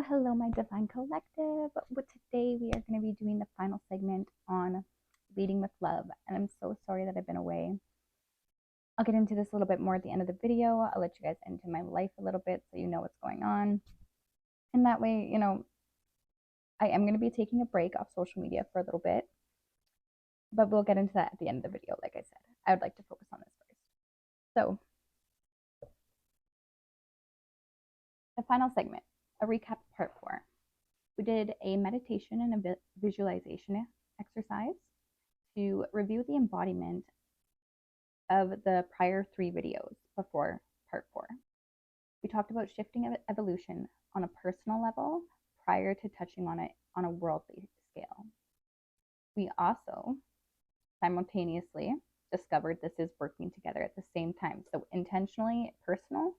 Hello, my divine collective. But today we are going to be doing the final segment on leading with love. And I'm so sorry that I've been away. I'll get into this a little bit more at the end of the video. I'll let you guys into my life a little bit so you know what's going on. And that way, I am going to be taking a break off social media for a little bit. But we'll get into that at the end of the video, like I said. I would like to focus on this first. So, the final segment, a recap of part 4. We did a meditation and a visualization exercise to review the embodiment of the prior 3 videos before part 4. We talked about shifting evolution on a personal level prior to touching on it on a worldly scale. We also simultaneously discovered this is working together at the same time. So intentionally personal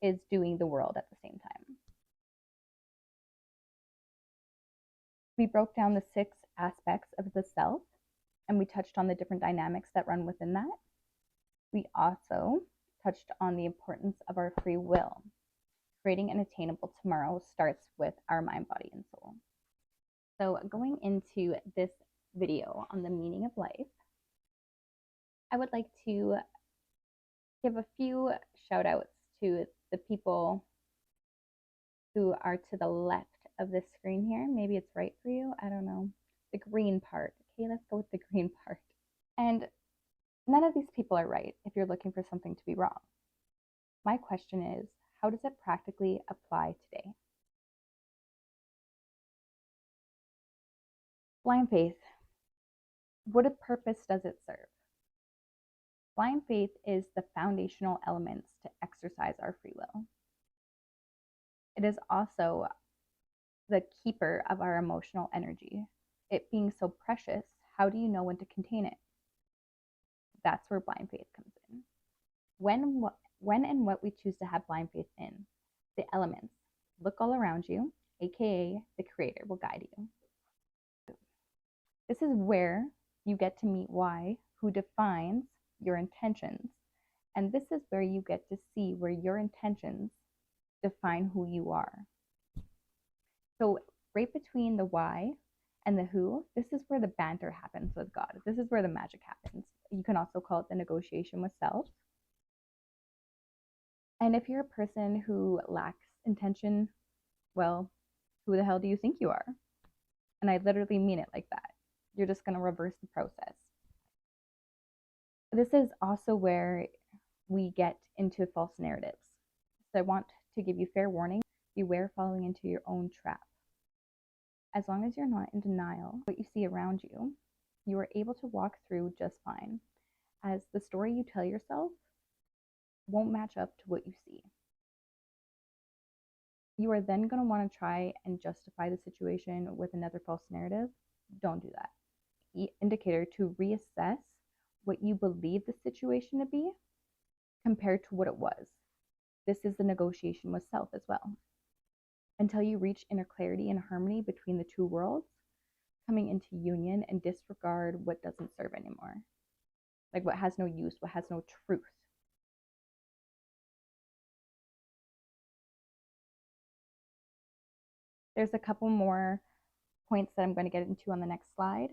is doing the world at the same time. We broke down the 6 aspects of the self, and we touched on the different dynamics that run within that. We also touched on the importance of our free will. Creating an attainable tomorrow starts with our mind, body, and soul. So going into this video on the meaning of life, I would like to give a few shout outs to the people who are to the left of this screen here. Maybe it's right for you. I don't know. The green part. Okay, let's go with the green part. And none of these people are right if you're looking for something to be wrong. My question is, how does it practically apply today? Blind faith. What purpose does it serve? Blind faith is the foundational elements to exercise our free will. It is also the keeper of our emotional energy. It being so precious, how do you know when to contain it? That's where blind faith comes in. When and what we choose to have blind faith in, the elements. Look all around you, aka the creator will guide you. This is where you get to meet why, who defines your intentions. And this is where you get to see where your intentions define who you are. So right between the why and the who, this is where the banter happens with God. This is where the magic happens. You can also call it the negotiation with self. And if you're a person who lacks intention, well, who the hell do you think you are? And I literally mean it like that. You're just going to reverse the process. This is also where we get into false narratives. So I want to give you fair warning. Beware falling into your own trap. As long as you're not in denial of what you see around you, you are able to walk through just fine, as the story you tell yourself won't match up to what you see. You are then going to want to try and justify the situation with another false narrative. Don't do that. Indicator to reassess what you believe the situation to be compared to what it was. This is the negotiation with self as well. Until you reach inner clarity and harmony between the 2 worlds, coming into union and disregard what doesn't serve anymore. Like what has no use, what has no truth. There's a couple more points that I'm going to get into on the next slide.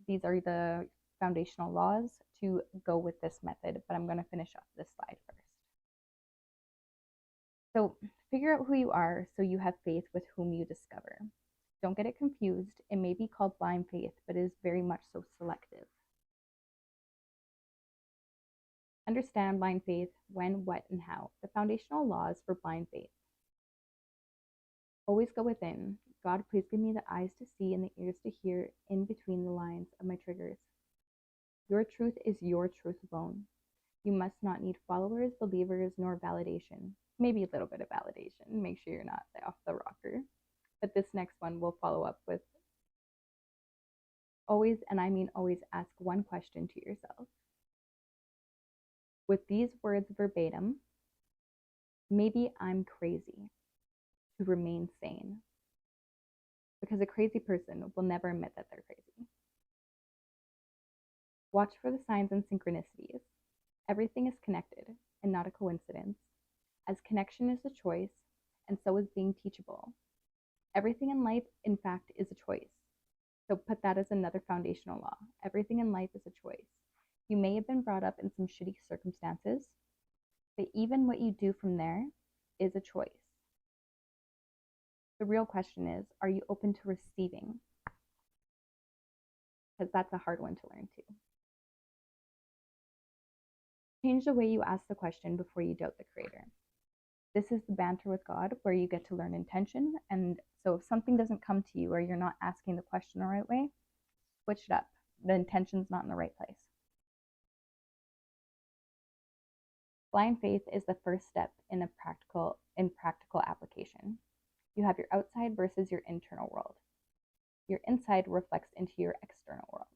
These are the foundational laws to go with this method, but I'm going to finish off this slide first. So figure out who you are so you have faith with whom you discover. Don't get it confused. It may be called blind faith, but it is very much so selective. Understand blind faith, when, what, and how. The foundational laws for blind faith. Always go within. God, please give me the eyes to see and the ears to hear in between the lines of my triggers. Your truth is your truth alone. You must not need followers, believers, nor validation. Maybe a little bit of validation. Make sure you're not off the rocker. But this next one will follow up with always, and I mean always, ask one question to yourself. With these words verbatim, maybe I'm crazy to remain sane. Because a crazy person will never admit that they're crazy. Watch for the signs and synchronicities. Everything is connected and not a coincidence, as connection is a choice, and so is being teachable. Everything in life, in fact, is a choice. So put that as another foundational law. Everything in life is a choice. You may have been brought up in some shitty circumstances, but even what you do from there is a choice. The real question is, are you open to receiving? Because that's a hard one to learn too. Change the way you ask the question before you doubt the Creator. This is the banter with God where you get to learn intention. And so if something doesn't come to you or you're not asking the question the right way, switch it up. The intention's not in the right place. Blind faith is the first step in practical application. You have your outside versus your internal world. Your inside reflects into your external world.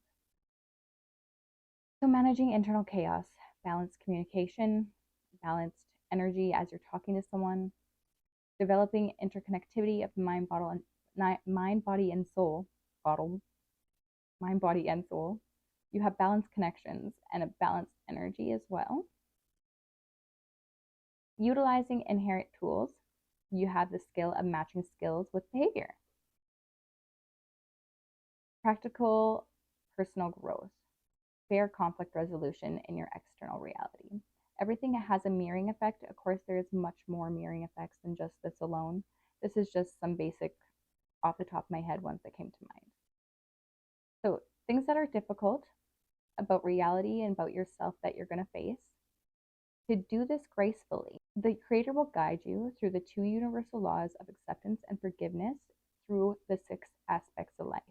So managing internal chaos, balanced communication, balanced energy as you're talking to someone, developing interconnectivity of mind, body, and soul. Mind, body, and soul. You have balanced connections and a balanced energy as well. Utilizing inherent tools, you have the skill of matching skills with behavior. Practical personal growth, fair conflict resolution in your external reality. Everything has a mirroring effect. Of course, there's much more mirroring effects than just this alone. This is just some basic off the top of my head ones that came to mind. So things that are difficult about reality and about yourself that you're going to face. To do this gracefully, the Creator will guide you through the 2 universal laws of acceptance and forgiveness through the 6 aspects of life.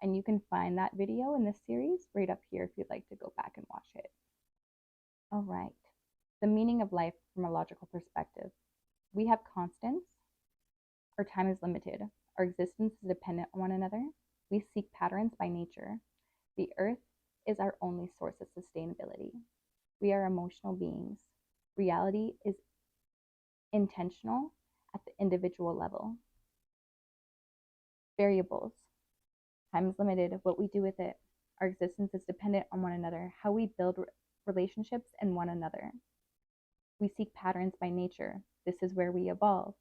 And you can find that video in this series right up here if you'd like to go back and watch it. All right. The meaning of life from a logical perspective. We have constants. Our time is limited. Our existence is dependent on one another. We seek patterns by nature. The earth is our only source of sustainability. We are emotional beings. Reality is intentional at the individual level. Variables. Time is limited. What we do with it. Our existence is dependent on one another. How we build relationships in one another. We seek patterns by nature. This is where we evolve.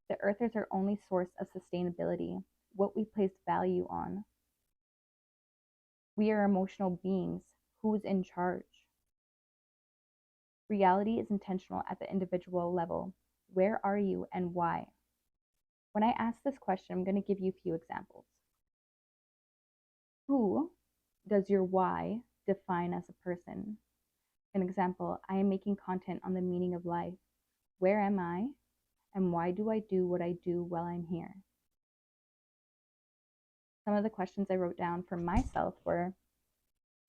The earth is our only source of sustainability. What we place value on. We are emotional beings. Who's in charge? Reality is intentional at the individual level. Where are you and why? When I ask this question, I'm going to give you a few examples. Who does your why define as a person? An example, I am making content on the meaning of life. Where am I? And why do I do what I do while I'm here? Some of the questions I wrote down for myself were,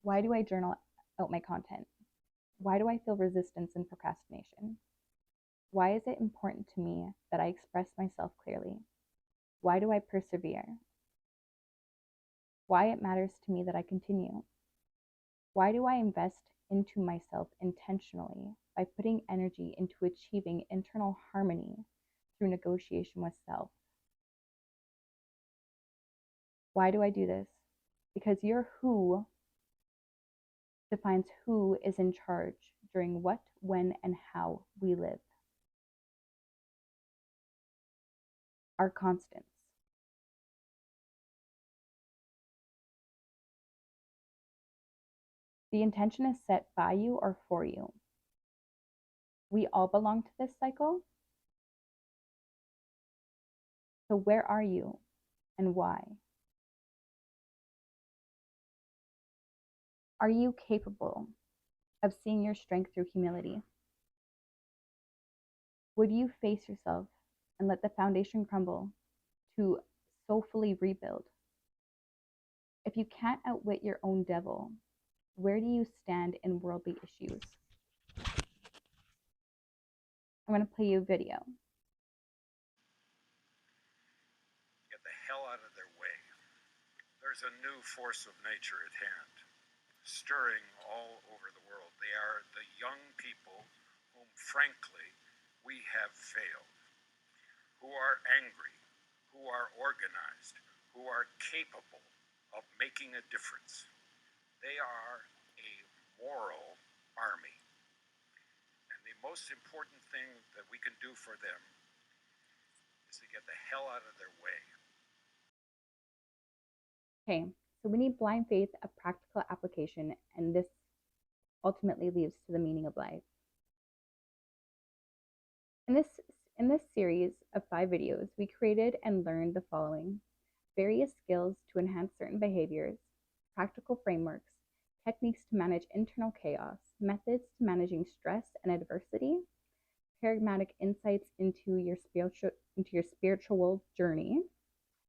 why do I journal out my content? Why do I feel resistance and procrastination? Why is it important to me that I express myself clearly? Why do I persevere? Why it matters to me that I continue? Why do I invest into myself intentionally by putting energy into achieving internal harmony through negotiation with self? Why do I do this? Because your who defines who is in charge during what, when, and how we live. Our constants. The intention is set by you or for you. We all belong to this cycle. So where are you and why? Are you capable of seeing your strength through humility? Would you face yourself and let the foundation crumble to soulfully rebuild? If you can't outwit your own devil, where do you stand in worldly issues? I'm going to play you a video. Get the hell out of their way. There's a new force of nature at hand, stirring all over the world. They are the young people whom, frankly, we have failed, who are angry, who are organized, who are capable of making a difference. They are a moral army. And the most important thing that we can do for them is to get the hell out of their way. Okay, so we need blind faith, a practical application, and this ultimately leads to the meaning of life. In this series of 5 videos, we created and learned the following: various skills to enhance certain behaviors, practical frameworks, techniques to manage internal chaos, methods to managing stress and adversity, pragmatic insights into your spiritual journey,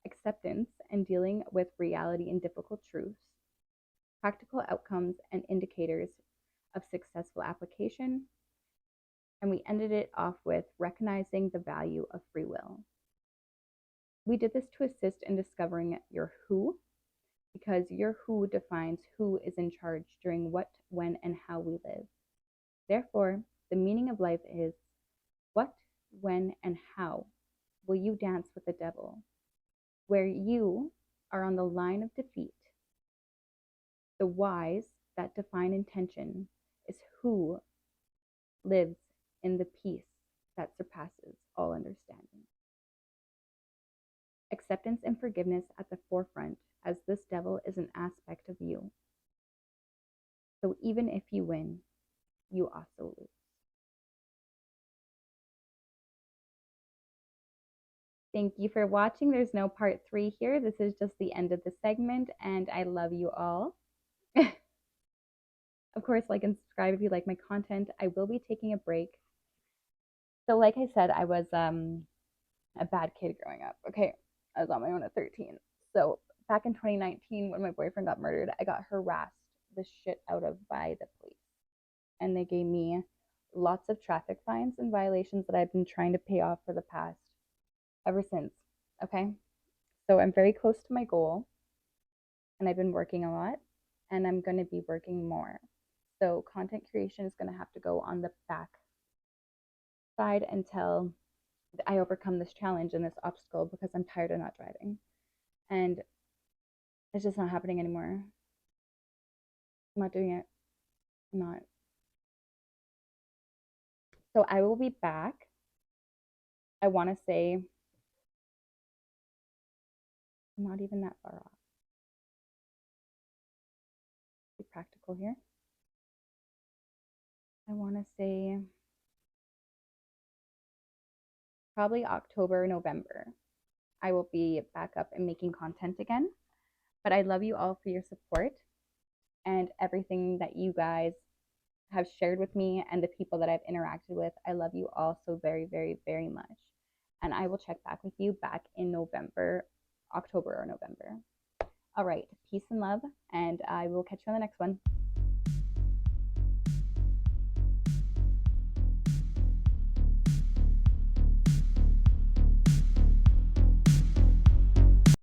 acceptance and dealing with reality and difficult truths, practical outcomes and indicators of successful application, and we ended it off with recognizing the value of free will. We did this to assist in discovering your who, because your who defines who is in charge during what, when, and how we live. Therefore, the meaning of life is: what, when, and how will you dance with the devil, where you are on the line of defeat? The whys that define intention is who lives in the peace that surpasses all understanding. Acceptance and forgiveness at the forefront, as this devil is an aspect of you. So even if you win, you also lose. Thank you for watching. There's no part 3 here. This is just the end of the segment, and I love you all. Of course, like and subscribe if you like my content. I will be taking a break. So like I said, I was a bad kid growing up. Okay, I was on my own at 13. So back in 2019, when my boyfriend got murdered, I got harassed the shit out of by the police. And they gave me lots of traffic fines and violations that I've been trying to pay off for the past ever since. Okay, so I'm very close to my goal, and I've been working a lot, and I'm going to be working more. So content creation is going to have to go on the back side until I overcome this challenge and this obstacle, because I'm tired of not driving, and it's just not happening anymore. I'm not doing it. I'm not. So I will be back. I want to say I'm not even that far off. Be practical here. I want to say probably October, November. I will be back up and making content again. But I love you all for your support and everything that you guys have shared with me and the people that I've interacted with. I love you all so very, very, very much. And I will check back with you back in November, October or November. All right, peace and love, and I will catch you on the next one.